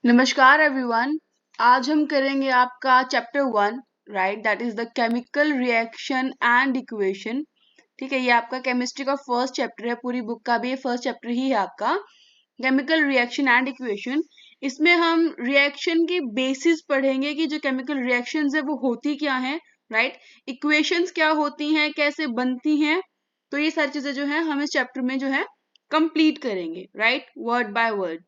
नमस्कार एवरीवन। आज हम करेंगे आपका chapter 1, right, that is the chemical reaction and equation. ठीक है, ये आपका केमिस्ट्री का फर्स्ट चैप्टर है, पूरी बुक का भी ये फर्स्ट चैप्टर ही है आपका केमिकल रिएक्शन एंड इक्वेशन। इसमें हम रिएक्शन की बेसिस पढ़ेंगे कि जो केमिकल रिएक्शंस है वो होती क्या है, राइट, इक्वेशंस क्या होती हैं, कैसे बनती हैं। तो ये सारी चीजें जो है हम इस चैप्टर में जो है कंप्लीट करेंगे, राइट, वर्ड बाय वर्ड।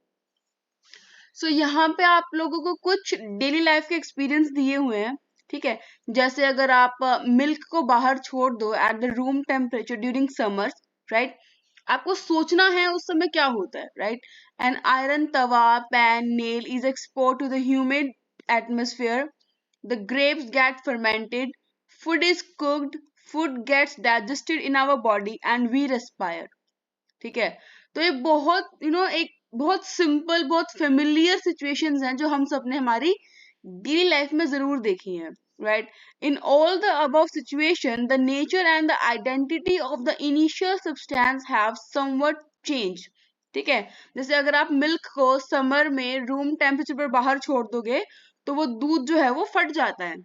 सो यहाँ पे आप लोगों को कुछ डेली लाइफ के एक्सपीरियंस दिए हुए हैं। ठीक है, जैसे अगर आप मिल्क को बाहर छोड़ दो at the room temperature during summers, right, आपको सोचना है उस समय क्या होता है, right. An iron tawa pan nail is export to the humid atmosphere, the grapes get fermented, food is cooked, food gets digested in our body and we respire. ठीक है, तो ये बहुत एक बहुत सिंपल बहुत फेमिलियर सिचुएशंस हैं जो हम सब ने हमारी डेली लाइफ में जरूर देखी हैं, right. In all the above situation the nature and the identity of the initial substance have somewhat change. ठीक है, जैसे अगर आप मिल्क को समर में रूम टेम्परेचर पर बाहर छोड़ दोगे तो वो दूध जो है वो फट जाता है,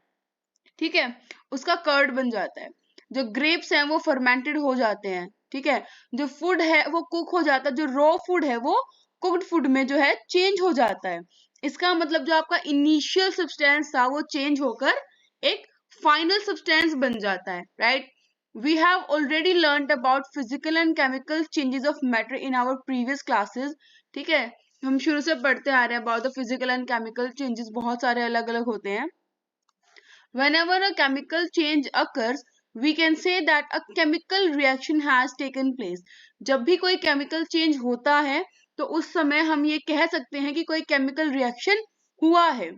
ठीक है, उसका कर्ड बन जाता है। जो ग्रेप्स हैं वो फर्मेंटेड हो जाते हैं, ठीक है, जो फूड है वो कुक हो जाता है, जो रॉ फूड है वो कुक्ड फूड में जो है चेंज हो जाता है। इसका मतलब जो आपका इनिशियल सब्सटेंस था वो चेंज होकर एक फाइनल सब्सटेंस बन जाता है, right. We have already learned about physical and chemical changes of matter in our previous classes. ठीक है, हम शुरू से पढ़ते आ रहे हैं about the physical and chemical changes, बहुत सारे अलग अलग होते हैं। Whenever a chemical change occurs, we can say that a chemical reaction has taken place. जब भी कोई chemical change होता है तो उस समय हम ये कह सकते हैं कि कोई chemical reaction हुआ है.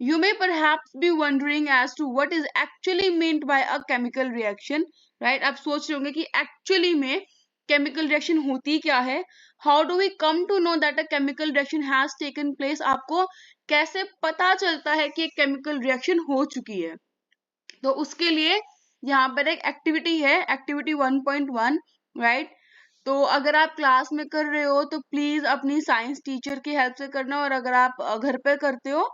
You may perhaps be wondering as to what is actually meant by a chemical reaction, right? आप सोच रहे होंगे कि actually में chemical reaction होती क्या है? How do we come to know that a chemical reaction has taken place? आपको कैसे पता चलता है कि एक केमिकल रिएक्शन हो चुकी है? तो उसके लिए यहाँ पर एक एक्टिविटी है, एक्टिविटी 1.1, राइट। तो अगर आप क्लास में कर रहे हो तो प्लीज अपनी साइंस टीचर की हेल्प से करना, और अगर आप घर पे करते हो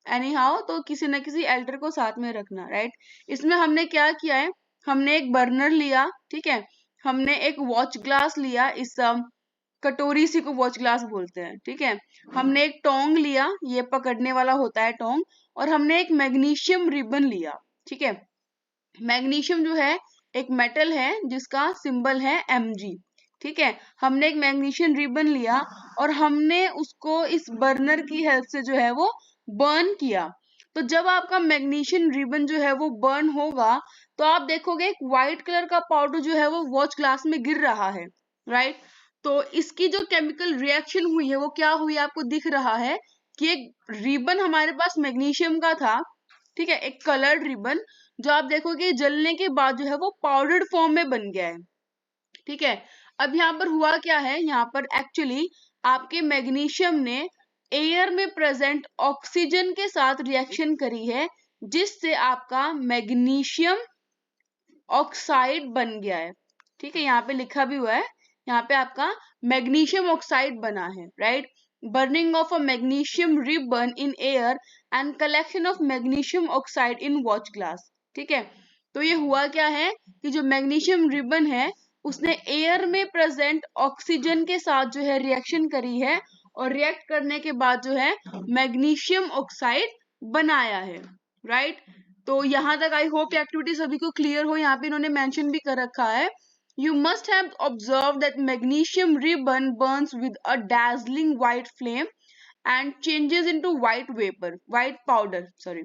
एनी हाउ तो किसी न किसी एल्डर को साथ में रखना, राइट। इसमें हमने क्या किया है, हमने एक बर्नर लिया, ठीक है, हमने एक वॉच ग्लास लिया, इस कटोरी सी को वॉच ग्लास बोलते हैं, ठीक है, हमने एक टोंग लिया, ये पकड़ने वाला होता है टोंग, और हमने एक मैग्नीशियम रिबन लिया। ठीक है, मैग्नीशियम जो है एक मेटल है जिसका सिंबल है Mg। ठीक है, हमने एक मैग्नीशियम रिबन लिया और हमने उसको इस बर्नर की हेल्प से जो है वो बर्न किया। तो जब आपका मैग्नीशियम रिबन जो है वो बर्न होगा तो आप देखोगे एक व्हाइट कलर का पाउडर जो है वो वॉच ग्लास में गिर रहा है, राइट। तो इसकी जो केमिकल रिएक्शन हुई है वो क्या हुई, आपको दिख रहा है कि एक रिबन हमारे पास मैग्नीशियम का था, ठीक है, एक कलर्ड रिबन, जो आप देखोगे जलने के बाद जो है वो पाउडर्ड फॉर्म में बन गया है। ठीक है, अब यहाँ पर हुआ क्या है, यहाँ पर एक्चुअली आपके मैग्नीशियम ने एयर में प्रेजेंट ऑक्सीजन के साथ रिएक्शन करी है, जिससे आपका मैग्नीशियम ऑक्साइड बन गया है। ठीक है, यहाँ पे लिखा भी हुआ है, यहाँ पे आपका मैग्नीशियम ऑक्साइड बना है, right. Burning of a magnesium ribbon in air and collection of magnesium oxide in watch glass. ठीक है, तो ये हुआ क्या है कि जो मैग्नीशियम रिबन है उसने एयर में प्रेजेंट ऑक्सीजन के साथ जो है रिएक्शन करी है, और रिएक्ट करने के बाद जो है मैग्नीशियम ऑक्साइड बनाया है, राइट। तो यहाँ तक आई होप एक्टिविटी सभी को क्लियर हो। यहाँ पे इन्होंने मेंशन भी कर रखा है, you must have observed that magnesium ribbon burns with a dazzling white flame and changes into white powder, sorry.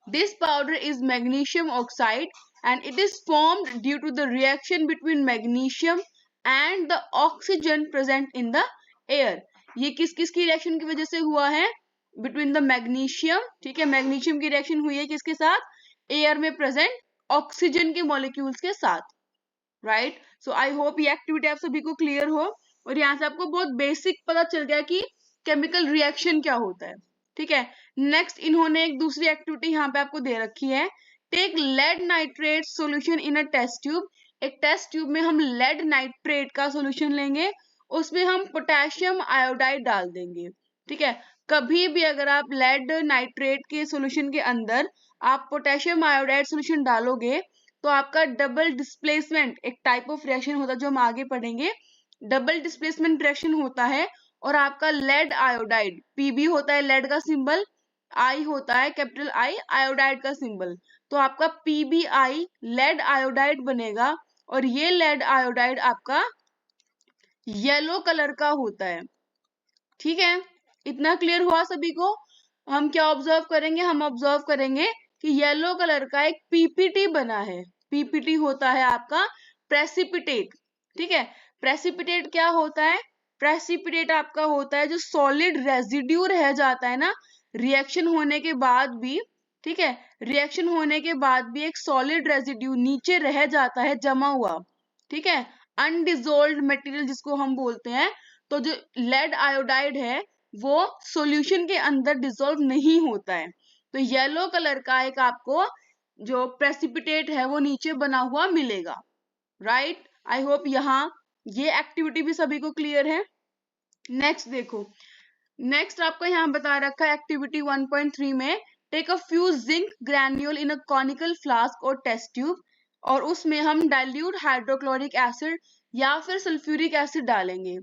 This powder is magnesium oxide and it is formed due to the reaction between magnesium and the oxygen present in the air. ये किस किस की reaction की वजह से हुआ है, between the magnesium, ठीक है, मैग्नीशियम की रिएक्शन हुई है किसके साथ, एयर में प्रेजेंट ऑक्सीजन के मॉलिक्यूल्स के साथ, राइट। सो आई होप ये एक्टिविटी आप सभी को क्लियर हो, और यहाँ से आपको बहुत बेसिक पता चल गया कि केमिकल रिएक्शन क्या होता है। ठीक है, नेक्स्ट इन्होंने एक दूसरी एक्टिविटी यहाँ पे आपको दे रखी है, take lead nitrate solution in a test tube. एक टेस्ट ट्यूब में हम लेड नाइट्रेट का सॉल्यूशन लेंगे, उसमें हम पोटेशियम आयोडाइड डाल देंगे, ठीक है, कभी भी अगर आप लेड नाइट्रेट के सॉल्यूशन के अंदर आप पोटेशियम आयोडाइड सॉल्यूशन डालोगे तो आपका डबल डिस्प्लेसमेंट एक टाइप ऑफ रिएक्शन होता है जो हम आगे पढ़ेंगे। डबल डिस्प्लेसमेंट रिएक्शन होता है और आपका लेड आयोडाइड, पीबी होता है लेड का सिंबल, आई होता है कैपिटल आई आयोडाइड का सिंबल, तो आपका पीबीआई लेड आयोडाइड बनेगा और ये लेड आयोडाइड आपका येलो कलर का होता है। ठीक है, इतना क्लियर हुआ सभी को? हम क्या ऑब्जर्व करेंगे? हम ऑब्जर्व करेंगे कि येलो कलर का एक पीपीटी बना है। पीपीटी होता है आपका प्रेसिपिटेट। ठीक है, प्रेसिपिटेट क्या होता है? प्रेसिपिटेट आपका होता है जो सॉलिड रेजिड्यू रह जाता है ना रिएक्शन होने के बाद भी। ठीक है, रिएक्शन होने के बाद भी एक सॉलिड रेजिड्यू नीचे रह जाता है जमा हुआ। ठीक है, अनडिजोल्व्ड मटेरियल जिसको हम बोलते हैं। तो जो लेड आयोडाइड है वो सॉल्यूशन के अंदर डिसॉल्व नहीं होता है, तो येलो कलर का एक आपको जो प्रेसिपिटेट है वो नीचे बना हुआ मिलेगा। राइट, आई होप यहाँ ये एक्टिविटी भी सभी को क्लियर है। नेक्स्ट देखो, नेक्स्ट आपको यहाँ बता रखा है एक्टिविटी 1.3 में take a few zinc granule in a conical flask और टेस्ट ट्यूब, और उसमें हम डाइल्यूट हाइड्रोक्लोरिक एसिड या फिर सल्फ्यूरिक एसिड डालेंगे।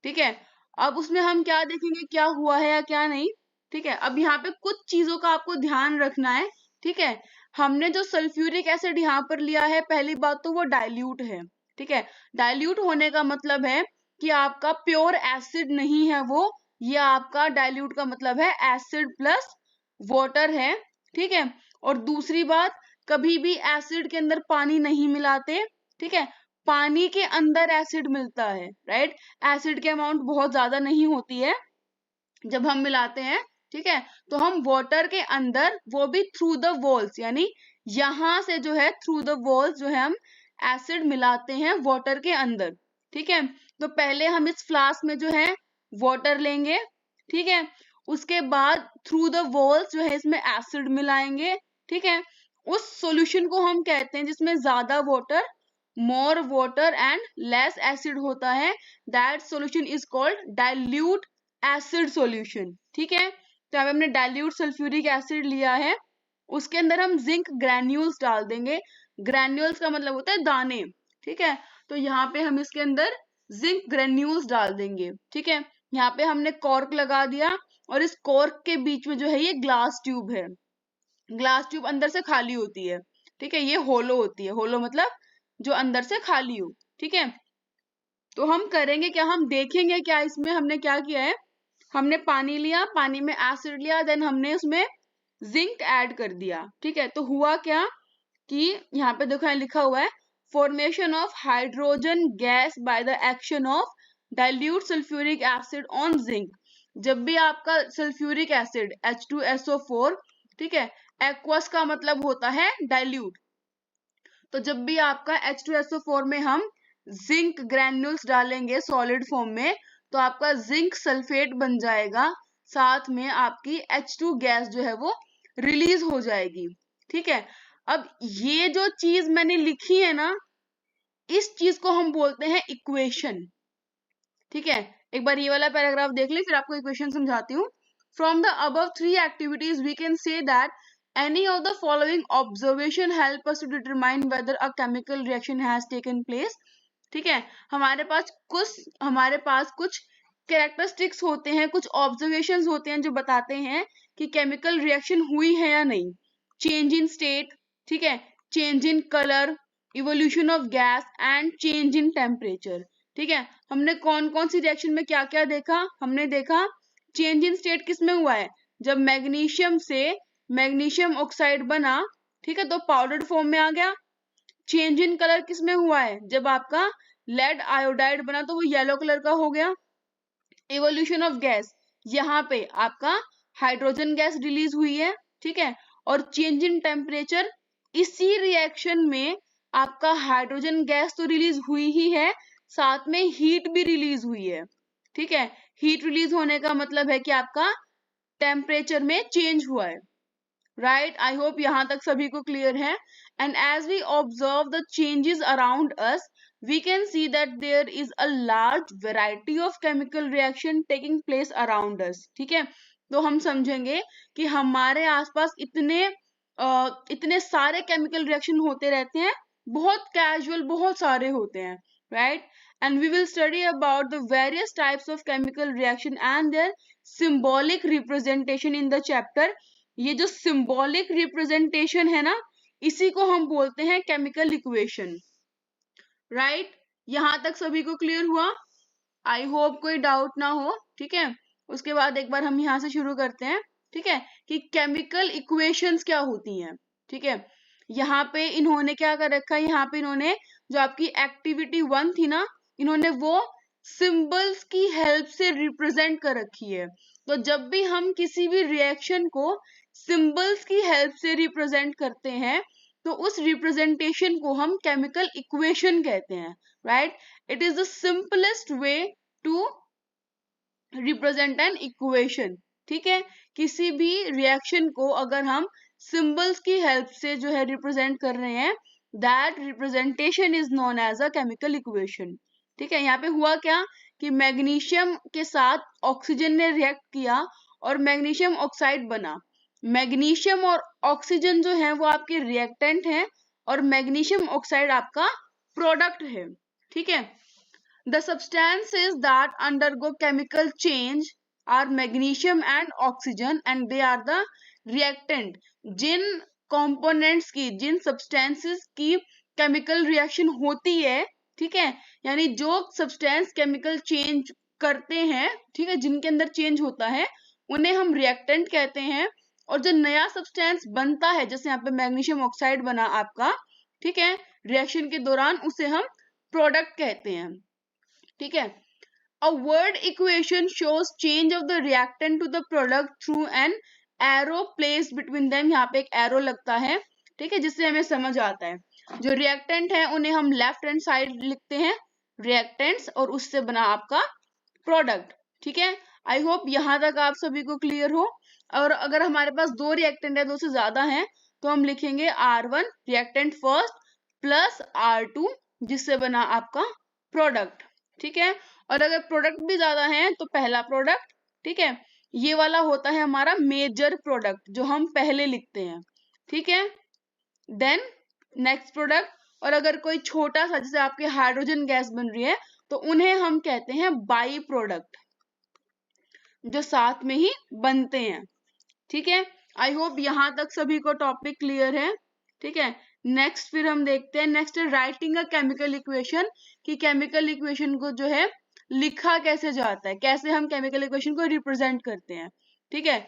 ठीक है, अब उसमें हम क्या देखेंगे क्या हुआ है या क्या नहीं। ठीक है, अब यहाँ पे कुछ चीजों का आपको ध्यान रखना है। ठीक है, हमने जो सल्फ्यूरिक एसिड यहाँ पर लिया है, पहली बात तो वो डाइल्यूट है। ठीक है, डाइल्यूट होने का मतलब है कि आपका प्योर एसिड नहीं है वो, ये आपका डाइल्यूट का मतलब है एसिड प्लस वाटर है। ठीक है, और दूसरी बात, कभी भी एसिड के अंदर पानी नहीं मिलाते। ठीक है, पानी के अंदर एसिड मिलता है, राइट। एसिड की अमाउंट बहुत ज्यादा नहीं होती है जब हम मिलाते हैं। ठीक है, तो हम वाटर के अंदर, वो भी थ्रू द वॉल्स, यानी यहां से जो है थ्रू द वॉल्स जो है हम एसिड मिलाते हैं वाटर के अंदर। ठीक है, तो पहले हम इस फ्लास्क में जो है वाटर लेंगे। ठीक है, उसके बाद थ्रू द वॉल्स जो है इसमें एसिड मिलाएंगे। ठीक है, उस सॉल्यूशन को हम कहते हैं जिसमें ज्यादा water, more water and less acid होता है, that solution is called dilute acid solution. ठीक है, तो अब हमने डाइल्यूट सल्फ्यूरिक एसिड लिया है, उसके अंदर हम जिंक ग्रैन्यूल्स डाल देंगे। ग्रैन्यूल्स का मतलब होता है दाने। ठीक है, तो यहाँ पे हम इसके अंदर जिंक ग्रैन्यूल्स डाल देंगे। ठीक है, यहाँ पे हमने कॉर्क लगा दिया और इस कॉर्क के बीच में जो है ये ग्लास ट्यूब है। ग्लास ट्यूब अंदर से खाली होती है। ठीक है, ये होलो होती है। होलो मतलब जो अंदर से खाली हो। ठीक है, तो हम करेंगे क्या, हम देखेंगे क्या इसमें हमने क्या किया है। हमने पानी लिया, पानी में एसिड लिया, देन हमने उसमें जिंक ऐड कर दिया। ठीक है, तो हुआ क्या कि यहाँ पे देखो लिखा हुआ है formation of hydrogen gas by the action of dilute sulphuric acid on zinc. जब भी आपका सल्फ्यूरिक एसिड H2SO4, ठीक है, एक्वस का मतलब होता है डाइल्यूट, तो जब भी आपका H2SO4 में हम जिंक ग्रैन्यूल्स डालेंगे सॉलिड फॉर्म में, तो आपका जिंक सल्फेट बन जाएगा, साथ में आपकी H2 गैस जो है वो रिलीज हो जाएगी। ठीक है, अब ये जो चीज मैंने लिखी है ना, इस चीज को हम बोलते हैं इक्वेशन। ठीक है, एक बार ये वाला पैराग्राफ देख ले, फिर आपको इक्वेशन समझाती हूँ। From the above 3 activities we can say that any of the following observation help us to determine whether a chemical reaction has taken place। ठीक है, हमारे पास कुछ कैरेक्टरिस्टिक्स होते हैं, कुछ ऑब्जर्वेशंस होते हैं जो बताते हैं कि केमिकल रिएक्शन हुई है या नहीं। चेंज इन स्टेट, ठीक है, change in colour, evolution of gas and change in temperature. ठीक है, हमने कौन कौन सी रिएक्शन में क्या क्या देखा, हमने देखा चेंज इन स्टेट किस में हुआ है, जब मैग्नीशियम से मैग्नीशियम ऑक्साइड बना, ठीक है, तो पाउडर्ड फॉर्म में आ गया। चेंज इन कलर किस में हुआ है, जब आपका लेड आयोडाइड बना तो वो येलो कलर का हो गया। इवोल्यूशन ऑफ गैस, यहाँ पे आपका हाइड्रोजन गैस रिलीज हुई है। ठीक है, और चेंज इन टेम्परेचर, इसी रिएक्शन में आपका हाइड्रोजन गैस तो रिलीज हुई ही है, साथ में हीट भी रिलीज हुई है। ठीक है, हीट रिलीज होने का मतलब है कि आपका टेम्परेचर में चेंज हुआ है। राइट, आई होप यहाँ तक सभी को क्लियर है। And as we observe the changes around us, we can see that there is a large variety of chemical reaction taking place around us। ठीक है, तो हम समझेंगे कि हमारे आसपास इतने सारे केमिकल रिएक्शन होते रहते हैं, बहुत कैजुअल, बहुत सारे होते हैं, right. And we will study about the various types of chemical reaction and their symbolic representation in the chapter. ये जो symbolic representation है ना, इसी को हम बोलते हैं chemical equation, right? यहाँ तक सभी को क्लियर हुआ? आई होप कोई डाउट ना हो, ठीक है। उसके बाद एक बार हम यहाँ से शुरू करते हैं, ठीक है, कि केमिकल इक्वेशंस क्या होती हैं, ठीक है। यहाँ पे इन्होंने क्या कर रखा है, यहाँ पे इन्होंने जो आपकी एक्टिविटी 1 थी ना, इन्होंने वो सिंबल्स की हेल्प से रिप्रेजेंट कर रखी है। तो जब भी हम किसी भी रिएक्शन को सिंबल्स की हेल्प से रिप्रेजेंट करते हैं, तो उस रिप्रेजेंटेशन को हम केमिकल इक्वेशन कहते हैं, right. It is the simplest way to represent an equation, ठीक है। किसी भी रिएक्शन को अगर हम सिंबल्स की हेल्प से जो है रिप्रेजेंट कर रहे हैं, that representation is known as a chemical equation, ठीक है। यहाँ पे हुआ क्या कि मैग्नीशियम के साथ ऑक्सीजन ने रिएक्ट किया और मैग्नीशियम ऑक्साइड बना। मैग्नीशियम और ऑक्सीजन जो है वो आपके रिएक्टेंट हैं और मैग्नीशियम ऑक्साइड आपका प्रोडक्ट है, ठीक है। The substances that undergo chemical change are magnesium and oxygen and they are the reactant. Jin components की, जिन substances की chemical reaction होती है, ठीक है, यानी जो substance chemical change करते हैं, ठीक है, जिनके अंदर change होता है, उन्हें हम reactant कहते हैं। और जो नया substance बनता है, जैसे यहाँ पे मैग्नीशियम ऑक्साइड बना आपका, ठीक है, रिएक्शन के दौरान, उसे हम प्रोडक्ट कहते हैं, ठीक है। A word equation shows change of the reactant to the product through an arrow placed between them. यहाँ पे एक एरो लगता है, ठीक है, जिससे हमें समझ आता है जो रिएक्टेंट है उन्हें हम लेफ्ट हैंड साइड लिखते हैं रिएक्टेंट्स, और उससे बना आपका प्रोडक्ट, ठीक है। आई होप यहाँ तक आप सभी को क्लियर हो। और अगर हमारे पास दो रिएक्टेंट है, दो से ज्यादा है, तो हम लिखेंगे R1 reactant first plus R2 जिससे बना आपका प्रोडक्ट, ठीक है। और अगर प्रोडक्ट भी ज्यादा है तो पहला प्रोडक्ट, ठीक है, ये वाला होता है हमारा मेजर प्रोडक्ट जो हम पहले लिखते हैं, ठीक है। Then next product. और अगर कोई छोटा सा, जैसे आपके हाइड्रोजन गैस बन रही है, तो उन्हें हम कहते हैं बाई प्रोडक्ट, जो साथ में ही बनते हैं, ठीक है। आई होप यहां तक सभी को टॉपिक क्लियर है, ठीक है। नेक्स्ट फिर हम देखते हैं, नेक्स्ट है राइटिंग अ केमिकल इक्वेशन, कि केमिकल इक्वेशन को जो है लिखा कैसे जाता है, कैसे हम केमिकल इक्वेशन को रिप्रेजेंट करते हैं, ठीक है।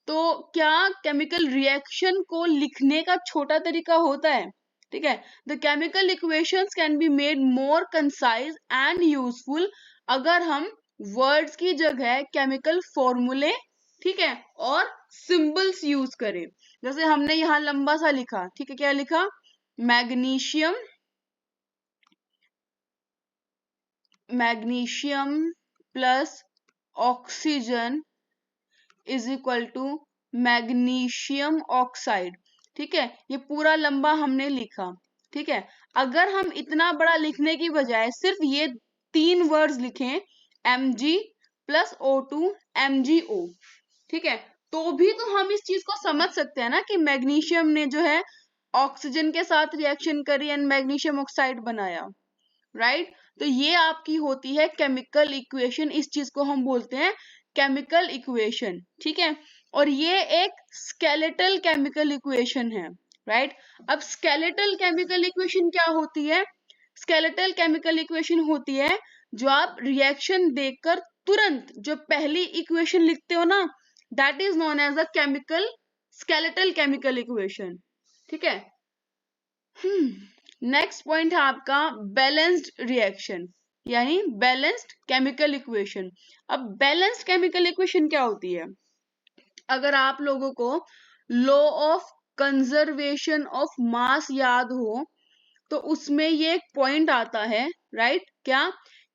तो क्या केमिकल रिएक्शन को लिखने का छोटा तरीका होता है, ठीक है। The chemical equations can be made more concise and useful अगर हम वर्ड्स की जगह केमिकल फॉर्मूले, ठीक है, और सिंबल्स यूज करें। जैसे हमने यहाँ लंबा सा लिखा, ठीक है, क्या लिखा, magnesium plus oxygen is equal to magnesium oxide, ठीक है। ये पूरा लंबा हमने लिखा, ठीक है। अगर हम इतना बड़ा लिखने की बजाय सिर्फ ये 3 वर्ड्स लिखें, Mg प्लस O2 MgO, ठीक है, तो भी तो हम इस चीज को समझ सकते हैं ना कि मैग्नीशियम ने जो है ऑक्सीजन के साथ रिएक्शन करी एंड मैग्नीशियम ऑक्साइड बनाया, राइट। तो ये आपकी होती है केमिकल इक्वेशन, इस चीज को हम बोलते हैं केमिकल इक्वेशन, ठीक है। और ये एक स्केलेटल केमिकल इक्वेशन है, राइट। अब स्केलेटल केमिकल इक्वेशन क्या होती है? स्केलेटल केमिकल इक्वेशन होती है जो आप रिएक्शन देखकर तुरंत जो पहली इक्वेशन लिखते हो ना, that is known as a chemical skeletal chemical equation, ठीक है। नेक्स्ट पॉइंट है आपका बैलेंस्ड रिएक्शन, यानी बैलेंस्ड केमिकल इक्वेशन। अब बैलेंस्ड केमिकल इक्वेशन क्या होती है? अगर आप लोगों को law of conservation of mass याद हो, तो उसमें ये एक पॉइंट आता है, राइट, क्या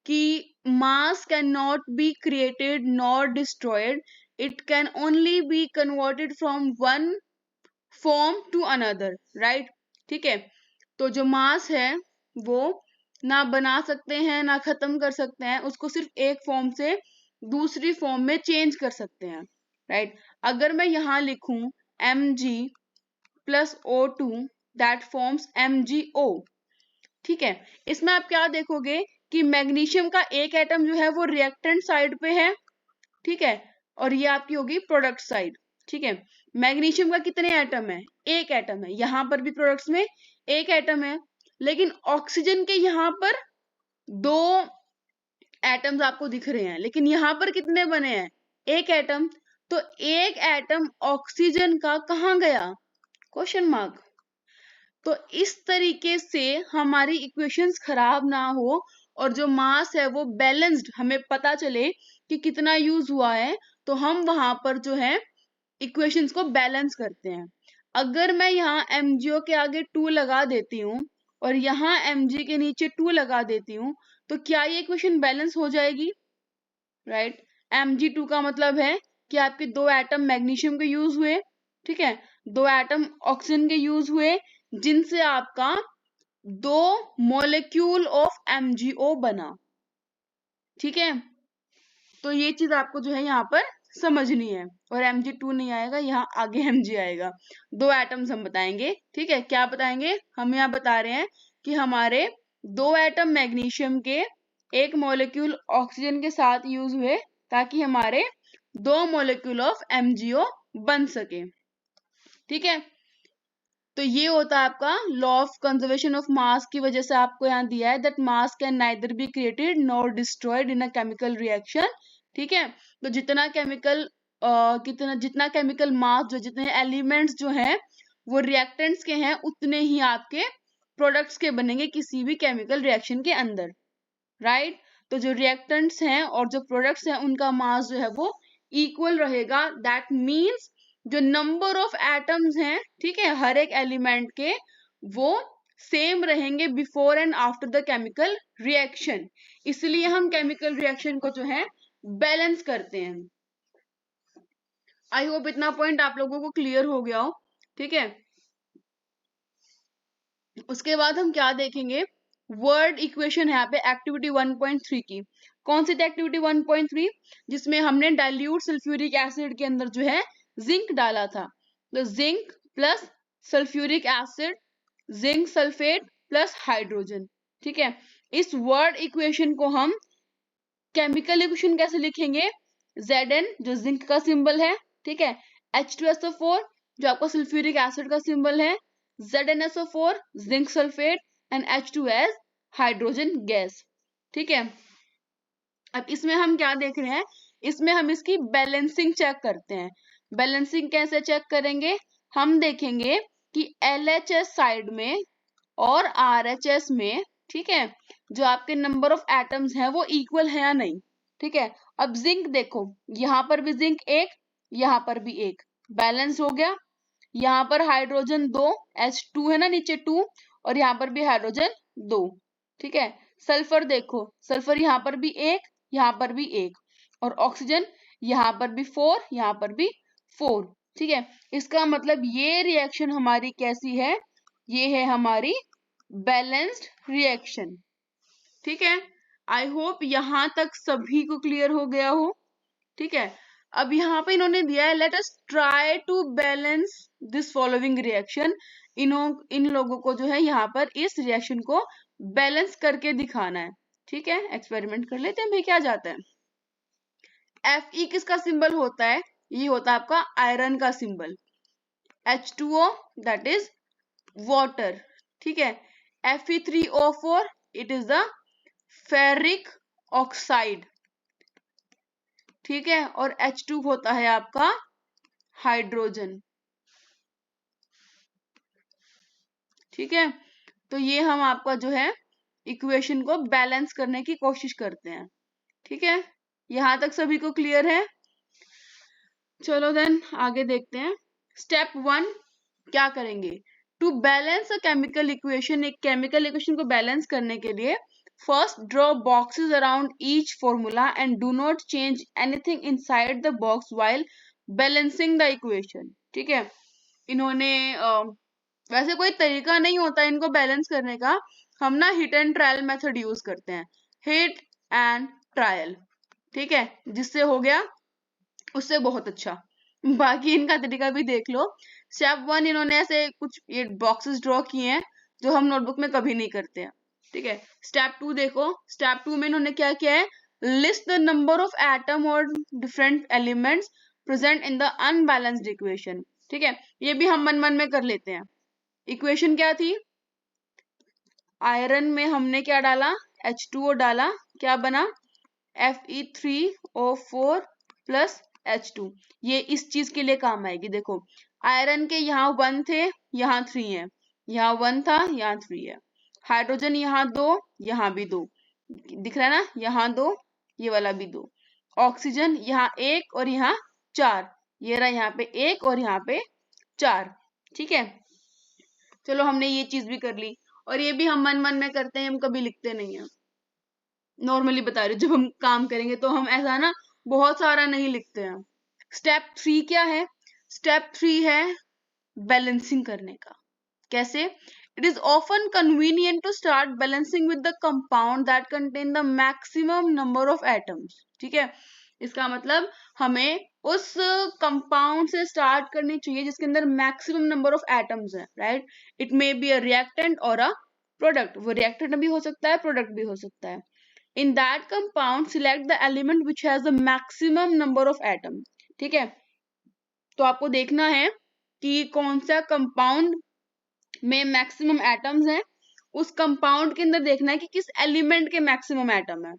कि mass can not be created nor destroyed, it can only be converted from one form to another, right, ठीक है। तो जो मास है वो ना बना सकते हैं ना खत्म कर सकते हैं, उसको सिर्फ एक फॉर्म से दूसरी फॉर्म में चेंज कर सकते हैं, राइट। अगर मैं यहाँ लिखूं Mg plus O2 that forms MgO, ठीक है। इसमें आप क्या देखोगे कि मैग्नीशियम का एक एटम जो है वो रिएक्टेंट साइड पे है, ठीक है, और ये आपकी होगी प्रोडक्ट साइड, ठीक है। मैग्नीशियम का कितने एटम है? एक एटम है। यहां पर भी प्रोडक्ट्स में एक एटम है, लेकिन ऑक्सीजन के यहां पर दो एटम्स आपको दिख रहे हैं, लेकिन यहां पर कितने बने हैं? एक एटम। तो एक एटम ऑक्सीजन का कहां गया? Question mark. तो इस तरीके से हमारी इक्वेशंस खराब ना हो और जो मास है वो बैलेंस्ड हमें पता चले कि कितना यूज हुआ है, तो हम वहां पर जो है इक्वेशंस को बैलेंस करते हैं। अगर मैं यहाँ MgO के आगे 2 लगा देती हूँ और यहाँ Mg के नीचे 2 लगा देती हूँ, तो क्या ये इक्वेशन बैलेंस हो जाएगी? राइट। Mg2 का मतलब है कि आपके दो एटम मैग्नीशियम के यूज हुए, ठीक है, दो एटम ऑक्सीजन के यूज हुए, जिनसे आपका 2 मॉलिक्यूल ऑफ MgO बना, ठीक है। तो ये चीज आपको जो है यहाँ पर समझनी है। और Mg2 नहीं आएगा, यहाँ आगे Mg आएगा। दो एटम्स हम बताएंगे, ठीक है। क्या बताएंगे? हम यहाँ बता रहे हैं कि हमारे दो एटम मैग्नीशियम के एक मॉलिक्यूल ऑक्सीजन के साथ यूज हुए, ताकि हमारे 2 मॉलिक्यूल ऑफ MgO बन सके, ठीक है। तो ये होता है आपका लॉ ऑफ कंजर्वेशन ऑफ मास की वजह से आपको यहाँ दिया है that mass can neither be created nor destroyed in a chemical reaction, ठीक है। तो जितना केमिकल जितना केमिकल मास, जो जितने एलिमेंट्स जो हैं वो रिएक्टेंट्स के हैं, उतने ही आपके प्रोडक्ट्स के बनेंगे किसी भी केमिकल रिएक्शन के अंदर, राइट। तो जो रिएक्टेंट्स हैं और जो प्रोडक्ट्स हैं उनका मास जो है वो इक्वल रहेगा। दैट मीन्स जो नंबर ऑफ एटम्स हैं, ठीक है, हर एक एलिमेंट के, वो सेम रहेंगे before and after the chemical reaction. इसलिए हम केमिकल रिएक्शन को जो है बैलेंस करते हैं। आई होप इतना पॉइंट आप लोगों को क्लियर हो गया हो, ठीक है। उसके बाद हम क्या देखेंगे? वर्ड इक्वेशन है यहाँ पे एक्टिविटी 1.3 की। कौन सी थी एक्टिविटी 1.3? जिसमें हमने डाइल्यूट सल्फ्यूरिक एसिड के अंदर जो है जिंक डाला था। तो zinc plus sulphuric acid, zinc sulphate plus hydrogen, ठीक है। इस वर्ड इक्वेशन को हम केमिकल इक्वेशन कैसे लिखेंगे? Zn जो जिंक का सिंबल है, ठीक है, H2SO4 जो आपका सल्फ्यूरिक एसिड का सिंबल है, ZnSO4 zinc sulphate and H2S hydrogen gas, ठीक है। अब इसमें हम क्या देख रहे हैं? इसमें हम इसकी बैलेंसिंग चेक करते हैं। बैलेंसिंग कैसे चेक करेंगे? हम देखेंगे कि LHS साइड में और RHS में, ठीक है, जो आपके नंबर ऑफ एटम्स हैं वो इक्वल है या नहीं, ठीक है। अब जिंक देखो, यहाँ पर भी जिंक एक, यहाँ पर भी एक, बैलेंस हो गया। यहाँ पर हाइड्रोजन 2, H2 है ना नीचे 2, और यहाँ पर भी हाइड्रोजन 2, ठीक है। सल्फर देखो, सल्फर यहाँ पर भी एक, यहाँ पर भी एक, और ऑक्सीजन यहाँ पर भी 4, यहाँ पर भी 4, ठीक है। इसका मतलब ये रिएक्शन हमारी कैसी है? ये है हमारी बैलेंस्ड रिएक्शन, ठीक है। आई होप यहां तक सभी को क्लियर हो गया हो, ठीक है। अब यहाँ पे इन्होंने दिया है let us try to balance this following reaction. इन लोगों को जो है यहाँ पर इस रिएक्शन को बैलेंस करके दिखाना है, ठीक है। एक्सपेरिमेंट कर लेते हैं भाई, क्या जाता है। Fe किसका सिंबल होता है? ये होता है आपका आयरन का symbol. H2O that is water, ठीक है। Fe3O4 it is the ferric oxide, ठीक है। और H2 होता है आपका हाइड्रोजन, ठीक है। तो ये हम आपका जो है इक्वेशन को बैलेंस करने की कोशिश करते हैं, ठीक है। यहां तक सभी को क्लियर है? चलो देन आगे देखते हैं। स्टेप 1 क्या करेंगे? To balance a chemical equation, एक केमिकल इक्वेशन को बैलेंस करने के लिए first draw boxes around each formula and do not change anything inside the box while balancing the equation, ठीक है। इन्होंने वैसे कोई तरीका नहीं होता इनको बैलेंस करने का, हम ना hit and trial method use करते हैं। हिट एंड ट्रायल, ठीक है, जिससे हो गया उससे बहुत अच्छा। बाकी इनका तरीका भी देख लो। स्टेप 1 इन्होंने ऐसे कुछ ये बॉक्सेस ड्रॉ किए हैं जो हम नोटबुक में कभी नहीं करते हैं, ठीक है। स्टेप 2 देखो, स्टेप 2 में इन्होंने क्या किया है, list the number of atom और different elements present in the unbalanced equation, ठीक है। ये भी हम मन मन में कर लेते हैं। इक्वेशन क्या थी, आयरन में हमने क्या डाला, H2O डाला, क्या बना Fe3O4 प्लस H2। ये इस चीज के लिए काम आएगी। देखो आयरन के यहाँ 1 थे, यहाँ 3 है, यहाँ 1 था, यहाँ 3 है। हाइड्रोजन यहाँ 2, यहाँ भी 2 दिख रहा है ना, यहाँ 2, ये वाला भी 2। ऑक्सीजन यहाँ 1 और यहाँ 4, ये रहा यहाँ पे 1 और यहाँ पे 4, ठीक है। चलो हमने ये चीज भी कर ली, और ये भी हम मन मन में करते हैं, हम कभी लिखते नहीं है। नॉर्मली बता रही हूँ, जब हम काम करेंगे तो हम ऐसा ना बहुत सारा नहीं लिखते हैं। स्टेप 3 क्या है, स्टेप 3 है बैलेंसिंग करने का। कैसे, it is often convenient to start balancing with the compound that contain the maximum number of atoms, ठीक है। इसका मतलब हमें उस कंपाउंड से स्टार्ट करनी चाहिए जिसके अंदर मैक्सिमम नंबर ऑफ एटम्स है, right. It may be a reactant और अ प्रोडक्ट, वो रिएक्टेंट भी हो सकता है, प्रोडक्ट भी हो सकता है। In that compound, select the element which has the maximum number of atoms, ठीक है। तो आपको देखना है कि कौन सा कंपाउंड में मैक्सिमम एटम्स हैं, उस कंपाउंड के अंदर देखना है कि किस एलिमेंट के मैक्सिमम एटम है।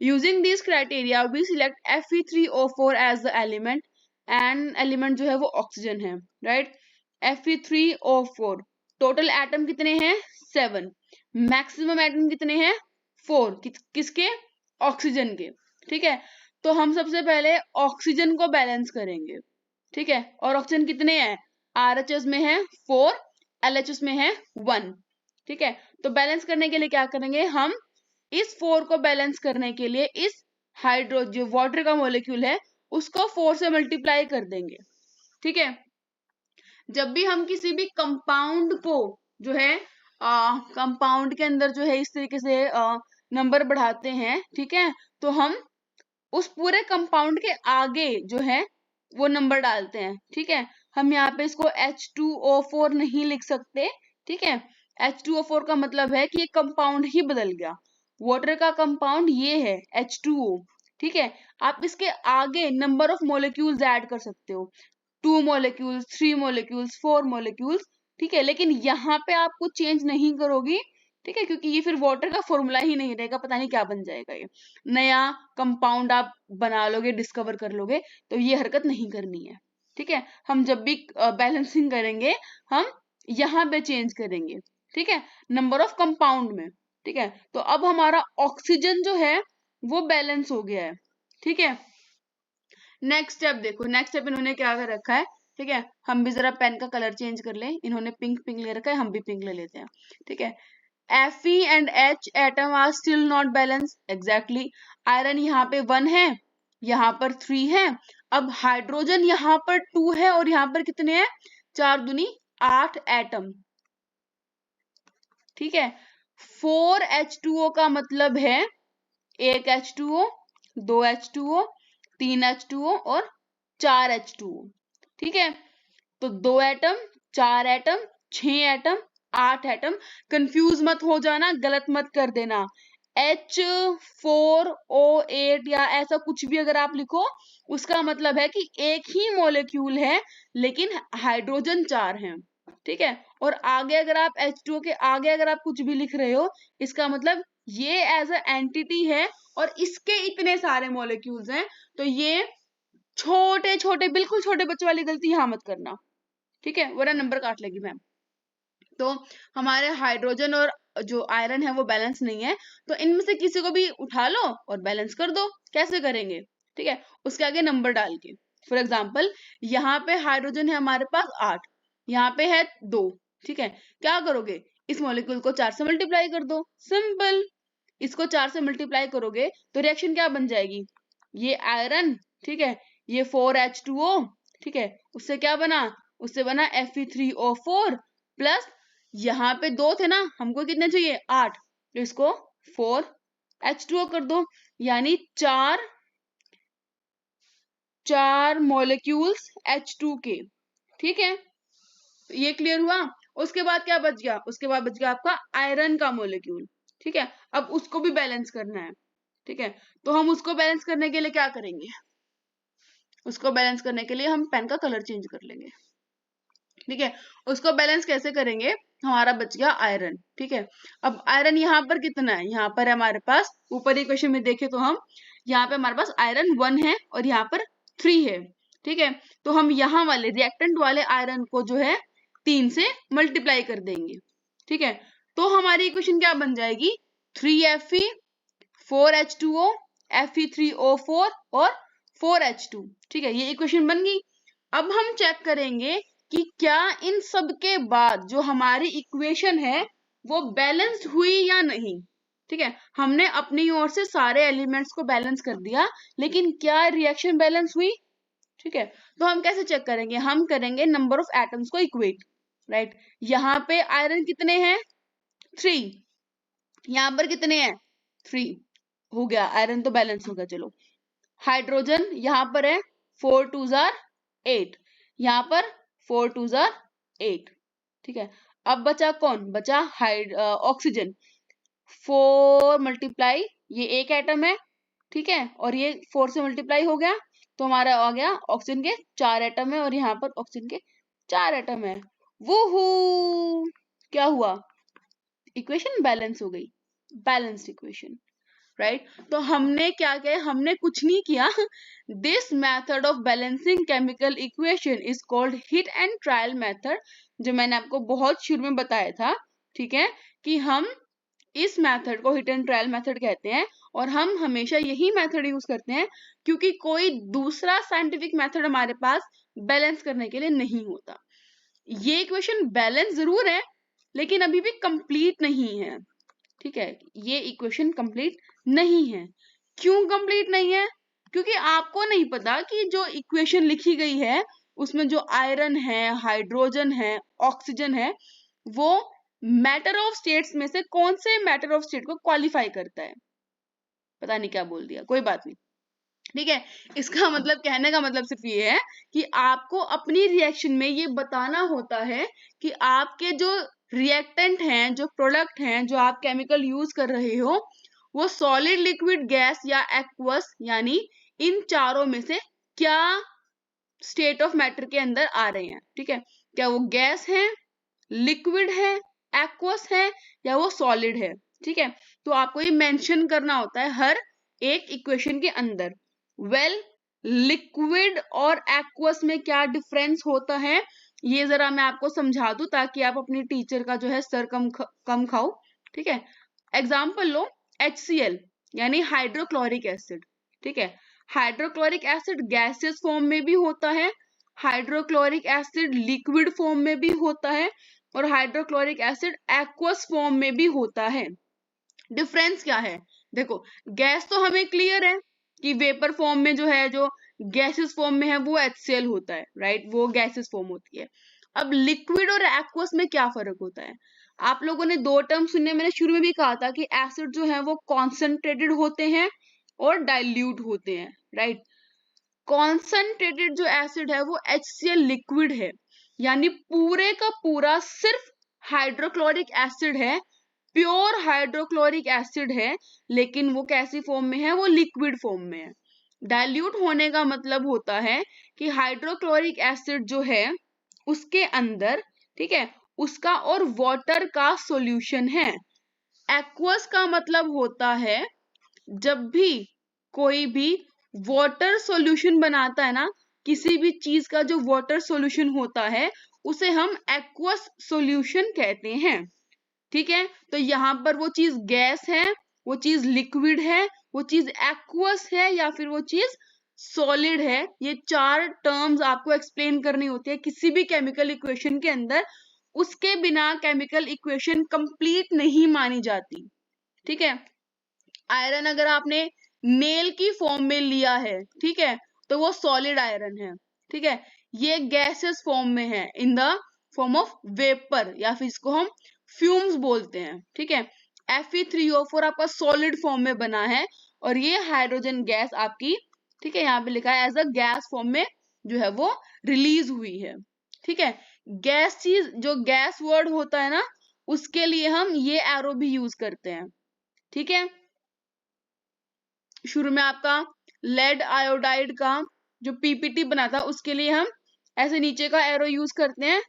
Using this criteria we select Fe3O4 as the element, and element जो है वो ऑक्सीजन है, राइट। Fe3O4 टोटल एटम कितने हैं, 7, मैक्सिमम एटम कितने हैं, 4, किसके, ऑक्सीजन के, ठीक है। तो हम सबसे पहले ऑक्सीजन को बैलेंस करेंगे, ठीक है। और ऑक्सीजन कितने हैं, RHS में है 4, LHS में है 1, ठीक है। तो बैलेंस करने के लिए क्या करेंगे हम, इस 4 को बैलेंस करने के लिए इस हाइड्रो जो वाटर का मॉलिक्यूल है उसको 4 से मल्टीप्लाई कर देंगे, ठीक है। जब भी हम किसी भी कंपाउंड को जो है कंपाउंड के अंदर जो है इस तरीके से नंबर बढ़ाते हैं, ठीक है, तो हम उस पूरे कंपाउंड के आगे जो है वो नंबर डालते हैं, ठीक है। हम यहाँ पे इसको H2O4 नहीं लिख सकते, ठीक है। H2O4 का मतलब है कि ये कंपाउंड ही बदल गया। वाटर का कंपाउंड ये है H2O, ठीक है। आप इसके आगे नंबर ऑफ मॉलिक्यूल्स ऐड कर सकते हो, 2 मॉलिक्यूल्स, 3 मॉलिक्यूल्स, 4 मॉलिक्यूल्स, ठीक है। लेकिन यहाँ पे आप कुछ चेंज नहीं करोगी, ठीक है, क्योंकि ये फिर वाटर का फॉर्मूला ही नहीं रहेगा, पता नहीं क्या बन जाएगा, ये नया कंपाउंड आप बना लोगे, डिस्कवर कर लोगे, तो ये हरकत नहीं करनी है, ठीक है। हम जब भी बैलेंसिंग करेंगे हम यहाँ पे चेंज करेंगे, ठीक है, नंबर ऑफ कंपाउंड में, ठीक है। तो अब हमारा ऑक्सीजन जो है वो बैलेंस हो गया है, ठीक है। नेक्स्ट स्टेप देखो, नेक्स्ट स्टेप इन्होंने क्या कर रखा है, ठीक है। हम भी जरा पेन का कलर चेंज कर लें, इन्होंने पिंक पिंक ले रखा है, हम भी पिंक ले लेते हैं, ठीक है। Fe and H atom are still not balanced, exactly। Iron यहाँ पे 1 है, यहाँ पर 3 है, अब हाइड्रोजन यहाँ पर 2 है और यहाँ पर कितने हैं, 4 दूनी 8 एटम, ठीक है। 4H2O का मतलब है 1 H2O, 2 H2O, 3 H2O और 4 H2O, ठीक है। तो 2 atom, 4 atom, 6 atom, 8 atom, confuse मत हो जाना, गलत मत कर देना। H4O8 या ऐसा कुछ भी अगर आप लिखो उसका मतलब है कि एक ही मॉलिक्यूल है लेकिन हाइड्रोजन 4 हैं, ठीक है। और आगे अगर आप H2O के आगे अगर आप कुछ भी लिख रहे हो इसका मतलब ये एज अ एंटिटी है और इसके इतने सारे मॉलिक्यूल्स हैं। तो ये छोटे छोटे, बिल्कुल छोटे बच्चों वाली गलती यहां मत करना, ठीक है, वरना नंबर काट लेगी मैम। तो हमारे हाइड्रोजन और जो आयरन है वो बैलेंस नहीं है, तो इनमें से किसी को भी उठा लो और बैलेंस कर दो। कैसे करेंगे, ठीक है, उसके आगे नंबर डाल के। फॉर एग्जाम्पल यहाँ पे हाइड्रोजन है हमारे पास 8, यहाँ पे है 2, ठीक है। क्या करोगे, इस मॉलिक्यूल को 4 से मल्टीप्लाई कर दो, सिंपल। इसको 4 से मल्टीप्लाई करोगे तो रिएक्शन क्या बन जाएगी, ये आयरन, ठीक है, ये 4H2O, ठीक है, उससे क्या बना, उससे बना Fe3O4 प्लस यहाँ पे 2 थे ना, हमको कितने चाहिए 8, तो इसको 4H2O कर दो, यानी 4 4 मॉलिक्यूल्स H2 के, ठीक है, ये क्लियर हुआ। उसके बाद क्या बच गया, उसके बाद बच गया आपका आयरन का मॉलिक्यूल, ठीक है। अब उसको भी बैलेंस करना है, ठीक है, तो हम उसको बैलेंस करने के लिए क्या करेंगे, उसको बैलेंस करने के लिए हम पेन का कलर चेंज कर लेंगे, ठीक है। उसको बैलेंस कैसे करेंगे, हमारा बच गया आयरन, ठीक है। अब आयरन यहाँ पर कितना है, यहाँ पर हमारे पास ऊपर इक्वेशन में देखें तो हम यहाँ पे हमारे पास आयरन 1 है और यहाँ पर 3 है, ठीक है। तो हम यहाँ वाले रिएक्टेंट वाले आयरन को जो है 3 से मल्टीप्लाई कर देंगे, ठीक है। तो हमारी इक्वेशन क्या बन जाएगी, 3Fe 4H2O Fe3O4 और 4H2, ठीक है, ये इक्वेशन बन गई। अब हम चेक करेंगे कि क्या इन सब के बाद जो हमारी इक्वेशन है वो बैलेंस्ड हुई या नहीं, ठीक है। हमने अपनी ओर से सारे एलिमेंट्स को बैलेंस कर दिया, लेकिन क्या रिएक्शन बैलेंस हुई, ठीक है। तो हम कैसे चेक करेंगे, हम करेंगे नंबर ऑफ एटम्स को इक्वेट, राइट। यहाँ पे आयरन कितने हैं, 3, यहाँ पर कितने हैं, 3, हो गया, आयरन तो बैलेंस हो गया। चलो हाइड्रोजन यहाँ पर है 4 2 8, यहाँ पर 4 2 8, ठीक है। अब बचा कौन, बचा ऑक्सीजन, 4 मल्टीप्लाई, ये एक एटम है, ठीक है, और ये 4 से मल्टीप्लाई हो गया, तो हमारा आ गया ऑक्सीजन के 4 एटम है और यहाँ पर ऑक्सीजन के 4 एटम है। वूहू, क्या हुआ, इक्वेशन बैलेंस हो गई, बैलेंस्ड इक्वेशन, राइट। तो हमने क्या किया, हमने कुछ नहीं किया। This method of balancing chemical equation is called hit and trial method, जो मैंने आपको बहुत शुरू में बताया था, ठीक है, कि हम इस मेथड को हिट एंड ट्रायल मेथड कहते हैं और हम हमेशा यही मेथड यूज करते हैं क्योंकि कोई दूसरा साइंटिफिक मेथड हमारे पास बैलेंस करने के लिए नहीं होता। ये इक्वेशन बैलेंस जरूर है लेकिन अभी भी कंप्लीट नहीं है, ठीक है, ये इक्वेशन कंप्लीट नहीं है। क्यों कंप्लीट नहीं है, क्योंकि आपको नहीं पता कि जो इक्वेशन लिखी गई है उसमें जो आयरन है, हाइड्रोजन है, ऑक्सीजन है, वो मैटर ऑफ स्टेट्स में से कौन से मैटर ऑफ स्टेट को क्वालिफाई करता है। पता नहीं क्या बोल दिया, कोई बात नहीं, ठीक है। इसका मतलब, कहने का मतलब सिर्फ ये है कि आपको अपनी रिएक्शन में ये बताना होता है कि आपके जो रिएक्टेंट हैं, जो प्रोडक्ट हैं, जो आप केमिकल यूज कर रहे हो, वो सॉलिड, लिक्विड, गैस या एक्वस, यानी इन चारों में से क्या स्टेट ऑफ मैटर के अंदर आ रहे हैं, ठीक है। क्या वो गैस है, लिक्विड है, एक्वस है, या वो सॉलिड है, ठीक है। तो आपको ये मेंशन करना होता है हर एक इक्वेशन के अंदर। वेल, लिक्विड और एक्वस में क्या डिफरेंस होता है ये जरा मैं आपको समझा दूं ताकि आप अपनी टीचर का जो है सर कम खाओ, ठीक है। एग्जाम्पल लो, HCl यानी हाइड्रोक्लोरिक एसिड, ठीक है। हाइड्रोक्लोरिक एसिड गैसियस फॉर्म में भी होता है, हाइड्रोक्लोरिक एसिड लिक्विड फॉर्म में भी होता है और हाइड्रोक्लोरिक एसिड एक्वस फॉर्म में भी होता है। डिफरेंस क्या है, देखो गैस तो हमें क्लियर है कि वेपर फॉर्म में जो है, जो गैसेस फॉर्म में है वो HCl होता है, राइट, वो गैसेस फॉर्म होती है। अब लिक्विड और एक्वस में क्या फर्क होता है, आप लोगों ने दो टर्म सुने, मैंने शुरू में भी कहा था कि एसिड जो है वो कॉन्सेंट्रेटेड होते हैं और डाइल्यूट होते हैं, राइट। कॉन्सेंट्रेटेड जो एसिड है वो HCl लिक्विड है, यानी पूरे का पूरा सिर्फ हाइड्रोक्लोरिक एसिड है, प्योर हाइड्रोक्लोरिक एसिड है, लेकिन वो कैसी फॉर्म में है, वो लिक्विड फॉर्म में है। डाइल्यूट होने का मतलब होता है कि हाइड्रोक्लोरिक एसिड जो है उसके अंदर, ठीक है, उसका और वाटर का सॉल्यूशन है। एक्वस का मतलब होता है जब भी कोई भी वाटर सॉल्यूशन बनाता है ना, किसी भी चीज का जो वाटर सॉल्यूशन होता है उसे हम एक्वस सॉल्यूशन कहते हैं, ठीक है। तो यहाँ पर वो चीज गैस है, वो चीज लिक्विड है, वो चीज एक्वस है या फिर वो चीज सॉलिड है। ये चार टर्म्स आपको एक्सप्लेन करनी होती है किसी भी केमिकल इक्वेशन के अंदर, उसके बिना केमिकल इक्वेशन कंप्लीट नहीं मानी जाती, ठीक है। आयरन अगर आपने नेल की फॉर्म में लिया है, ठीक है, तो वो सॉलिड आयरन है, ठीक है। ये गैसेस फॉर्म में है, in the form of vapour, या फिर इसको हम फ्यूम्स बोलते हैं, ठीक है। Fe3O4 आपका सॉलिड फॉर्म में बना है और ये हाइड्रोजन गैस आपकी ठीक है, यहाँ पे लिखा है एज अ गैस फॉर्म में जो है वो रिलीज हुई है। ठीक है, गैस चीज, जो गैस वर्ड होता है ना, उसके लिए हम ये एरो भी यूज करते हैं। ठीक है, शुरू में आपका लेड आयोडाइड का जो पीपीटी बना था, उसके लिए हम ऐसे नीचे का एरो यूज करते हैं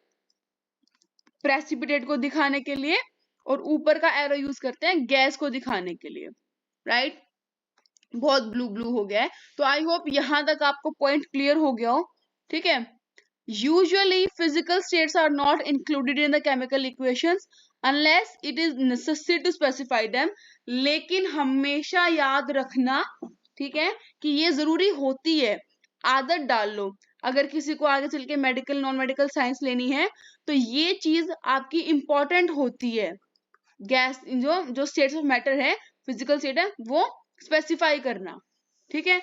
प्रेसिपिटेट को दिखाने के लिए, और ऊपर का एरो यूज करते हैं गैस को दिखाने के लिए। राइट, बहुत ब्लू ब्लू हो गया है, तो आई होप यहां तक आपको पॉइंट क्लियर हो गया हो। ठीक है, usually physical states are not included in the chemical equations unless it is necessary to specify them, लेकिन हमेशा याद रखना, ठीक है, कि ये जरूरी होती है, आदत डाल लो। अगर किसी को आगे चल के मेडिकल नॉन मेडिकल साइंस लेनी है तो ये चीज आपकी इंपॉर्टेंट होती है। गैस जो स्टेट्स ऑफ मैटर है, फिजिकल स्टेट है, वो स्पेसिफाई करना। ठीक है,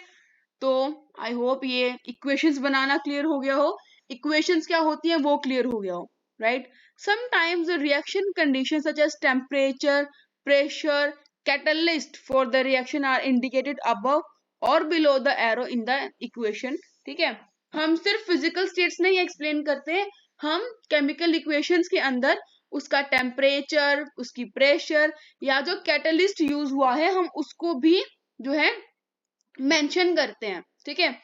तो आई होप ये इक्वेशंस बनाना क्लियर हो गया हो, इक्वेशंस क्या होती हैं वो क्लियर हो गया हो। Right, sometimes the reaction condition such as temperature, pressure, catalyst for the reaction are indicated above और below the arrow in the equation. ठीक है, हम सिर्फ फिजिकल स्टेट्स नहीं एक्सप्लेन करते, हम केमिकल इक्वेशंस के अंदर उसका टेम्परेचर, उसकी प्रेशर या जो कैटलिस्ट यूज हुआ है, हम उसको भी जो है मेंशन करते हैं। ठीक है,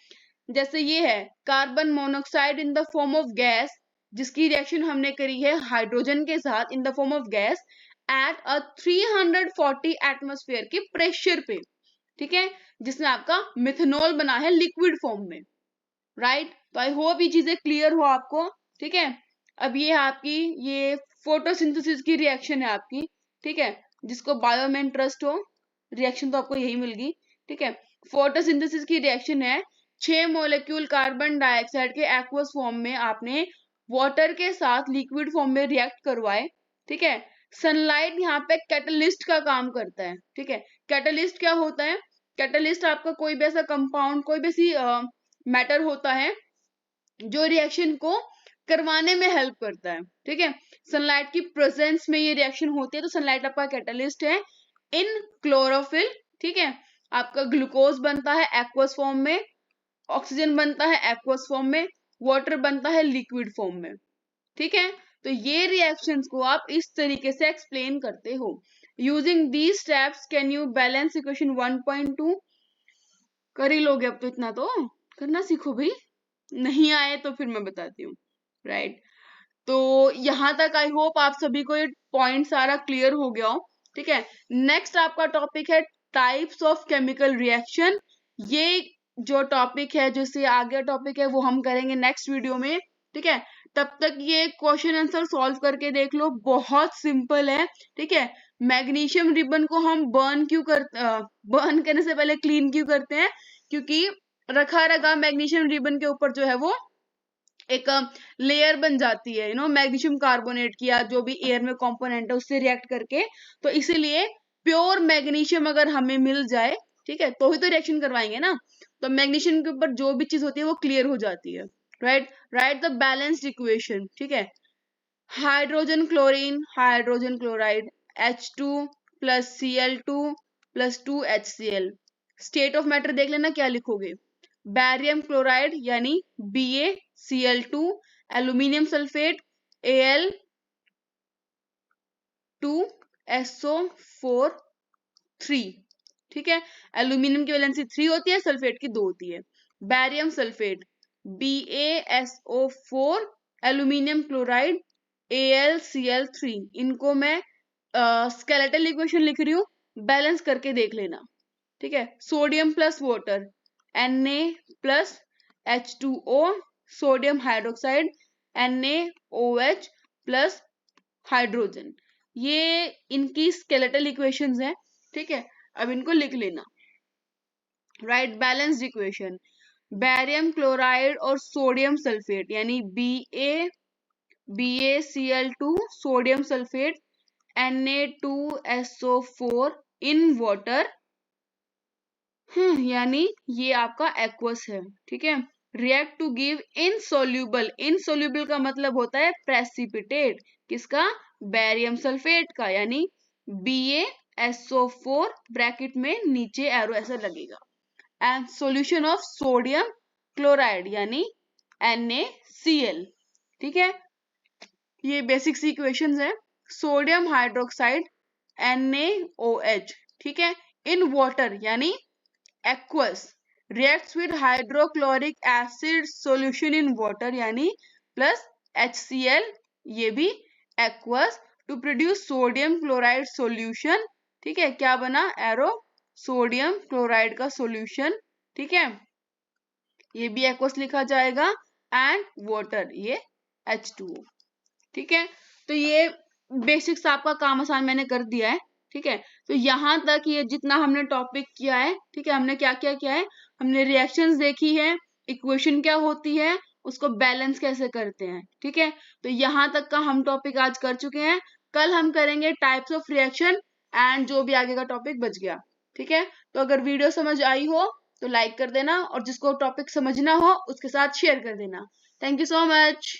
जैसे ये है carbon monoxide in the form of gas, जिसकी रिएक्शन हमने करी है हाइड्रोजन के साथ in the form of gas at a 340 atmosphere के प्रेशर पे। ठीक है, जिसमें आपका मिथेनॉल बना है लिक्विड फॉर्म में। राइट, तो आई होप ये चीजें क्लियर हो आपको। ठीक है, अब ये आपकी ये फोटोसिंथेसिस की रिएक्शन है आपकी। ठीक है, जिसको बायो में इंटरेस्ट हो, रिएक्शन तो आपको यही मिल गई। ठीक है, फोटोसिंथेसिस की रिएक्शन है 6 मॉलिक्यूल कार्बन डाइऑक्साइड के एक्वस फॉर्म में आपने वाटर के साथ लिक्विड फॉर्म में रिएक्ट करवाए। ठीक है, सनलाइट यहाँ पे कैटलिस्ट का काम करता है। ठीक है, कैटलिस्ट क्या होता है? कैटलिस्ट आपका कोई भी ऐसा कंपाउंड, कोई भी ऐसी मैटर होता है जो रिएक्शन को करवाने में हेल्प करता है। ठीक है, सनलाइट की प्रेजेंस में ये रिएक्शन होती है, तो सनलाइट आपका कैटलिस्ट है। इन क्लोरोफिल, ठीक है, आपका ग्लूकोज बनता है एक्वस फॉर्म में, ऑक्सीजन बनता है एक्वस फॉर्म में, वाटर बनता है लिक्विड फॉर्म में। ठीक है, तो ये रिएक्शंस को आप इस तरीके से एक्सप्लेन करते हो। Using these steps can you balance equation 1.2? कर ही लोगे, अब तो इतना तो करना सीखो भाई, नहीं आए तो फिर मैं बताती हूँ। राइट, तो यहां तक आई होप आप सभी को ये पॉइंट सारा क्लियर हो गया हो। ठीक है, नेक्स्ट आपका टॉपिक है टाइप्स ऑफ केमिकल रिएक्शन। ये जो टॉपिक है, जो से आगे टॉपिक है, वो हम करेंगे नेक्स्ट वीडियो में। ठीक है, तब तक ये क्वेश्चन आंसर सॉल्व करके देख लो, बहुत सिंपल है। ठीक है, मैग्नीशियम रिबन को हम बर्न क्यों करते, बर्न करने से पहले क्लीन क्यों करते हैं? क्योंकि रखा रखा मैग्नीशियम रिबन के ऊपर जो है वो एक लेयर बन जाती है, मैग्नीशियम कार्बोनेट की या जो भी एयर में कंपोनेंट है उससे रिएक्ट करके। तो इसीलिए प्योर मैग्नीशियम अगर हमें मिल जाए, ठीक है, तो ही तो रिएक्शन करवाएंगे ना। तो मैग्नीशियम के ऊपर जो भी चीज होती है वो क्लियर हो जाती है। Right, right the balanced equation. ठीक है, hydrogen chlorine, hydrogen chloride, H2 plus Cl2 plus 2HCl। State of matter देख लेना क्या लिखोगे। बैरियम क्लोराइड यानी BaCl2, एल्यूमिनियम सल्फेट Al2SO4 3। ठीक है, एल्यूमिनियम की वैलेंसी 3 होती है, सल्फेट की 2 होती है। Barium sulphate BaSO4, aluminium chloride AlCl3। इनको मैं स्केलेटल इक्वेशन लिख रही हूँ, बैलेंस करके देख लेना। ठीक है, sodium plus water Na plus H2O, sodium hydroxide NaOH plus hydrogen. ये इनकी स्केलेटल इक्वेशंस हैं। ठीक है, अब इनको लिख लेना। Right, balanced equation, barium chloride और सोडियम सल्फेट यानी BaCl2, sodium sulphate Na2SO4 in water, यानी ये आपका एक्वस है। ठीक है, react to give insoluble, insoluble का मतलब होता है प्रेसिपिटेट, किसका? बैरियम सल्फेट का, यानी BaSO4 ब्रैकेट में नीचे एरो ऐसा लगेगा। And solution of sodium chloride यानी NaCl। ठीक है, ये बेसिक सी इक्वेशंस है। सोडियम हाइड्रोक्साइड NaOH, ठीक है, इन वाटर यानी aqueous reacts with hydrochloric acid solution in water यानी प्लस HCl, ये भी aqueous, to produce sodium chloride solution। ठीक है, क्या बना, एरो सोडियम क्लोराइड का सॉल्यूशन। ठीक है, ये भी aqueous लिखा जाएगा, एंड वाटर ये H2O। ठीक है, तो ये बेसिक्स आपका काम आसान मैंने कर दिया है। ठीक है, तो यहाँ तक ये जितना हमने टॉपिक किया है, ठीक है, हमने क्या क्या किया है, हमने रिएक्शंस देखी है, इक्वेशन क्या होती है, उसको बैलेंस कैसे करते हैं। ठीक है, तो यहाँ तक का हम टॉपिक आज कर चुके हैं। कल हम करेंगे टाइप्स ऑफ रिएक्शन एंड जो भी आगे का टॉपिक बच गया। ठीक है, तो अगर वीडियो समझ आई हो तो लाइक कर देना, और जिसको टॉपिक समझना हो उसके साथ शेयर कर देना। Thank you so much.